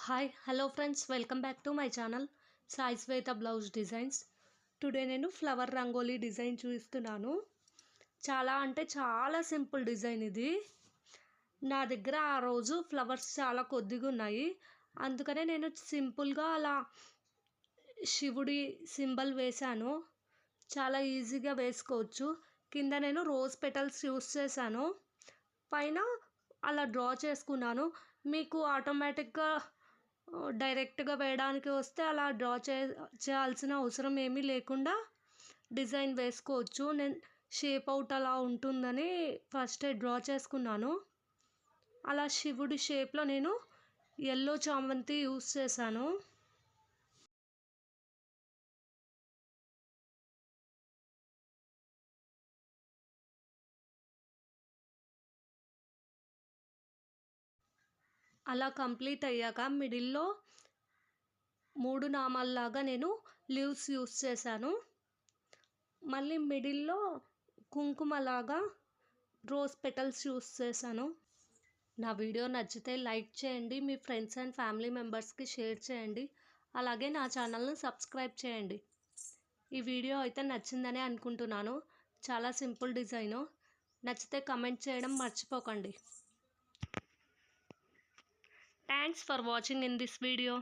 Hi hello friends, welcome back to my channel Sai Shweta blouse designs. Today నేను flower rangoli design చూపిస్తున్నాను. చాలా అంటే చాలా సింపుల్ డిజైన్ ఇది. నా దగ్గర ఆ రోజు ఫ్లవర్స్ చాలా కొద్దిగా ఉన్నాయి, అందుకనే నేను సింపుల్గా అలా శివుడి సింబల్ వేశాను. చాలా ఈజీగా వేసుకోవచ్చు. కింద నేను రోజ్ పెటల్స్ యూస్ చేశాను, పైన అలా డ్రా చేసుకున్నాను. మీకు ఆటోమేటిక్గా డైరెక్ట్గా వేయడానికి వస్తే అలా డ్రా చేయాల్సిన అవసరం ఏమీ లేకుండా డిజైన్ వేసుకోవచ్చు. నేను షేప్ అవుట్ అలా ఉంటుందని ఫస్టే డ్రా చేసుకున్నాను. అలా శివుడి షేప్లో నేను ఎల్లో చామంతి యూస్ చేశాను. అలా కంప్లీట్ అయ్యాక మిడిల్లో 3 నామాల్లాగా నేను లీవ్స్ యూస్ చేశాను. మళ్ళీ మిడిల్లో కుంకుమలాగా రోజ్ పెటల్స్ యూస్ చేశాను. నా వీడియో నచ్చితే లైక్ చేయండి, మీ ఫ్రెండ్స్ అండ్ ఫ్యామిలీ మెంబర్స్కి షేర్ చేయండి, అలాగే నా ఛానల్ని సబ్స్క్రైబ్ చేయండి. ఈ వీడియో అయితే నచ్చిందని అనుకుంటున్నాను. చాలా సింపుల్ డిజైను. నచ్చితే కమెంట్ చేయడం మర్చిపోకండి. Thanks for watching in this video.